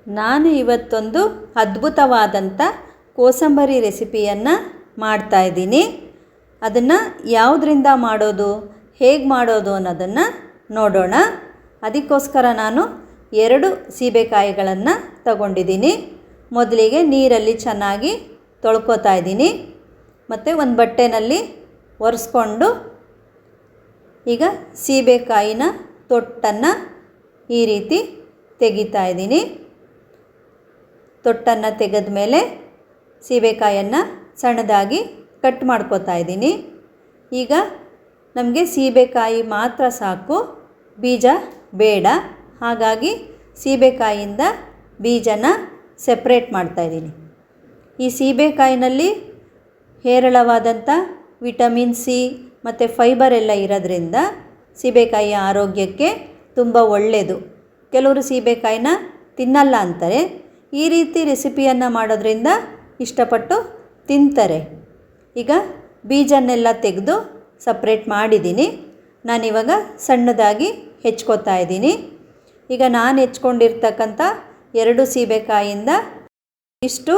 ನಾನು ಇವತ್ತೊಂದು ಅದ್ಭುತವಾದಂಥ ಕೋಸಂಬರಿ ರೆಸಿಪಿಯನ್ನು ಮಾಡ್ತಾಯಿದ್ದೀನಿ. ಅದನ್ನು ಯಾವುದರಿಂದ ಮಾಡೋದು, ಹೇಗೆ ಮಾಡೋದು ಅನ್ನೋದನ್ನು ನೋಡೋಣ. ಅದಕ್ಕೋಸ್ಕರ ನಾನು 2 ಸೀಬೆಕಾಯಿಗಳನ್ನು ತಗೊಂಡಿದ್ದೀನಿ. ಮೊದಲಿಗೆ ನೀರಲ್ಲಿ ಚೆನ್ನಾಗಿ ತೊಳ್ಕೊತಾ ಇದ್ದೀನಿ. ಮತ್ತು ಒಂದು ಬಟ್ಟೆನಲ್ಲಿ ಒರೆಸ್ಕೊಂಡು ಈಗ ಸೀಬೆಕಾಯಿನ ತೊಟ್ಟನ್ನು ಈ ರೀತಿ ತೆಗಿತಾ ಇದ್ದೀನಿ. ತೊಟ್ಟನ್ನು ತೆಗೆದ ಮೇಲೆ ಸೀಬೆಕಾಯನ್ನು ಸಣ್ಣದಾಗಿ ಕಟ್ ಮಾಡ್ಕೋತಾ ಇದ್ದೀನಿ. ಈಗ ನಮಗೆ ಸೀಬೆಕಾಯಿ ಮಾತ್ರ ಸಾಕು, ಬೀಜ ಬೇಡ. ಹಾಗಾಗಿ ಸೀಬೆಕಾಯಿಯಿಂದ ಬೀಜನ ಸೆಪ್ರೇಟ್ ಮಾಡ್ತಾಯಿದ್ದೀನಿ. ಈ ಸೀಬೆಕಾಯಿನಲ್ಲಿ ಹೇರಳವಾದಂಥ ವಿಟಮಿನ್ ಸಿ ಮತ್ತು ಫೈಬರ್ ಎಲ್ಲ ಇರೋದ್ರಿಂದ ಸೀಬೆಕಾಯಿಯ ಆರೋಗ್ಯಕ್ಕೆ ತುಂಬ ಒಳ್ಳೆಯದು. ಕೆಲವರು ಸೀಬೆಕಾಯಿನ ತಿನ್ನಲ್ಲ ಅಂತಾರೆ. ಈ ರೀತಿ ರೆಸಿಪಿಯನ್ನು ಮಾಡೋದ್ರಿಂದ ಇಷ್ಟಪಟ್ಟು ತಿಂತಾರೆ. ಈಗ ಬೀಜನ್ನೆಲ್ಲ ತೆಗೆದು ಸಪ್ರೇಟ್ ಮಾಡಿದ್ದೀನಿ. ನಾನಿವಾಗ ಸಣ್ಣದಾಗಿ ಹೆಚ್ಕೋತಾ ಇದ್ದೀನಿ. ಈಗ ನಾನು ಹೆಚ್ಕೊಂಡಿರ್ತಕ್ಕಂಥ 2 ಸೀಬೆಕಾಯಿಯಿಂದ ಇಷ್ಟು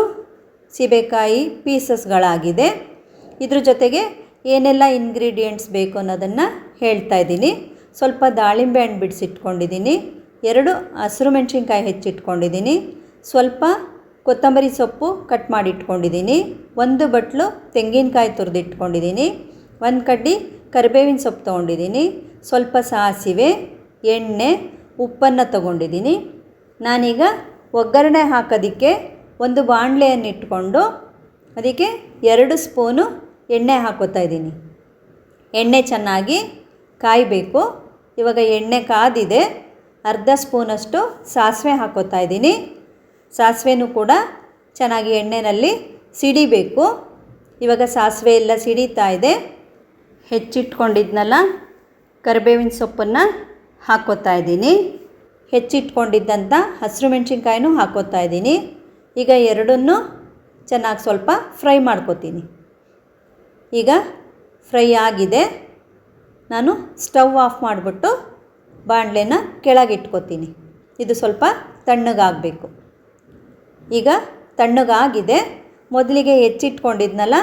ಸೀಬೆಕಾಯಿ ಪೀಸಸ್ಗಳಾಗಿದೆ. ಇದ್ರ ಜೊತೆಗೆ ಏನೆಲ್ಲ ಇಂಗ್ರೀಡಿಯೆಂಟ್ಸ್ ಬೇಕು ಅನ್ನೋದನ್ನು ಹೇಳ್ತಾ ಇದ್ದೀನಿ. ಸ್ವಲ್ಪ ದಾಳಿಂಬೆ ಹಣ್ಣು ಬಿಡಿಸಿಟ್ಕೊಂಡಿದ್ದೀನಿ, 2 ಹಸಿರು ಮೆಣಸಿನ್ಕಾಯಿ ಹೆಚ್ಚಿಟ್ಕೊಂಡಿದ್ದೀನಿ, ಸ್ವಲ್ಪ ಕೊತ್ತಂಬರಿ ಸೊಪ್ಪು ಕಟ್ ಮಾಡಿ ಇಟ್ಕೊಂಡಿದ್ದೀನಿ, 1 ಬಟ್ಲು ತೆಂಗಿನಕಾಯಿ ತುರಿದಿಟ್ಕೊಂಡಿದ್ದೀನಿ, 1 ಕಡ್ಡಿ ಕರಿಬೇವಿನ ಸೊಪ್ಪು ತೊಗೊಂಡಿದ್ದೀನಿ, ಸ್ವಲ್ಪ ಸಾಸಿವೆ, ಎಣ್ಣೆ, ಉಪ್ಪನ್ನು ತೊಗೊಂಡಿದ್ದೀನಿ. ನಾನೀಗ ಒಗ್ಗರಣೆ ಹಾಕೋದಕ್ಕೆ ಒಂದು ಬಾಣಲೆಯನ್ನು ಇಟ್ಕೊಂಡು ಅದಕ್ಕೆ 2 ಸ್ಪೂನು ಎಣ್ಣೆ ಹಾಕೋತಾ ಇದ್ದೀನಿ. ಎಣ್ಣೆ ಚೆನ್ನಾಗಿ ಕಾಯಬೇಕು. ಇವಾಗ ಎಣ್ಣೆ ಕಾದಿದೆ. ಅರ್ಧ ಸ್ಪೂನಷ್ಟು ಸಾಸಿವೆ ಹಾಕೋತಾ ಇದ್ದೀನಿ. ಸಾಸಿವೆನೂ ಕೂಡ ಚೆನ್ನಾಗಿ ಎಣ್ಣೆಯಲ್ಲಿ ಸಿಡಿಬೇಕು. ಇವಾಗ ಸಾಸಿವೆ ಎಲ್ಲ ಸಿಡಿತಾ ಇದೆ. ಹೆಚ್ಚಿಟ್ಕೊಂಡಿದ್ನಲ್ಲ ಕರಿಬೇವಿನ ಸೊಪ್ಪನ್ನು ಹಾಕೋತಾ ಇದ್ದೀನಿ. ಹೆಚ್ಚಿಟ್ಕೊಂಡಿದ್ದಂಥ ಹಸಿರು ಮೆಣಸಿನ್ಕಾಯಿನೂ ಹಾಕೋತಾ ಇದ್ದೀನಿ. ಈಗ ಎರಡನ್ನೂ ಚೆನ್ನಾಗಿ ಸ್ವಲ್ಪ ಫ್ರೈ ಮಾಡ್ಕೋತೀನಿ. ಈಗ ಫ್ರೈ ಆಗಿದೆ. ನಾನು ಸ್ಟವ್ ಆಫ್ ಮಾಡಿಬಿಟ್ಟು ಬಾಣಲೆನ ಕೆಳಗಿಟ್ಕೋತೀನಿ. ಇದು ಸ್ವಲ್ಪ ತಣ್ಣಗಾಗಬೇಕು. ಈಗ ತಣ್ಣಗಾಗಿದೆ. ಮೊದಲಿಗೆ ಹೆಚ್ಚಿಟ್ಕೊಂಡಿದ್ನಲ್ಲ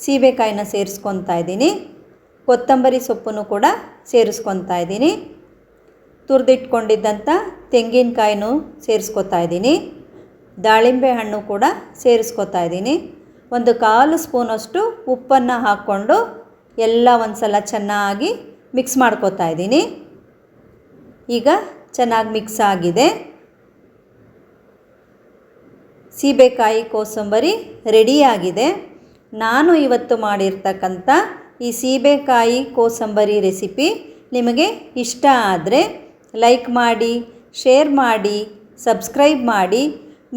ಸೀಬೆಕಾಯಿನ ಸೇರಿಸ್ಕೊತಾ ಇದ್ದೀನಿ. ಕೊತ್ತಂಬರಿ ಸೊಪ್ಪನ್ನು ಕೂಡ ಸೇರಿಸ್ಕೊತಾ ಇದ್ದೀನಿ. ತುರಿದಿಟ್ಕೊಂಡಿದ್ದಂಥ ತೆಂಗಿನಕಾಯಿನೂ ಸೇರಿಸ್ಕೊತಾ ಇದ್ದೀನಿ. ದಾಳಿಂಬೆ ಹಣ್ಣು ಕೂಡ ಸೇರಿಸ್ಕೊತಾ ಇದ್ದೀನಿ. 1/4 ಸ್ಪೂನಷ್ಟು ಉಪ್ಪನ್ನು ಹಾಕ್ಕೊಂಡು ಎಲ್ಲ ಒಂದು ಸಲ ಚೆನ್ನಾಗಿ ಮಿಕ್ಸ್ ಮಾಡ್ಕೋತಾ ಇದ್ದೀನಿ. ಈಗ ಚೆನ್ನಾಗಿ ಮಿಕ್ಸ್ ಆಗಿದೆ. ಸೀಬೆಕಾಯಿ ಕೋಸಂಬರಿ ರೆಡಿಯಾಗಿದೆ. ನಾನು ಇವತ್ತು ಮಾಡಿರ್ತಕ್ಕಂಥ ಈ ಸೀಬೆಕಾಯಿ ಕೋಸಂಬರಿ ರೆಸಿಪಿ ನಿಮಗೆ ಇಷ್ಟ ಆದರೆ ಲೈಕ್ ಮಾಡಿ, ಶೇರ್ ಮಾಡಿ, ಸಬ್ಸ್ಕ್ರೈಬ್ ಮಾಡಿ.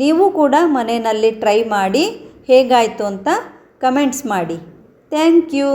ನೀವು ಕೂಡ ಮನೆಯಲ್ಲಿ ಟ್ರೈ ಮಾಡಿ ಹೇಗಾಯಿತು ಅಂತ ಕಮೆಂಟ್ಸ್ ಮಾಡಿ. Thank you.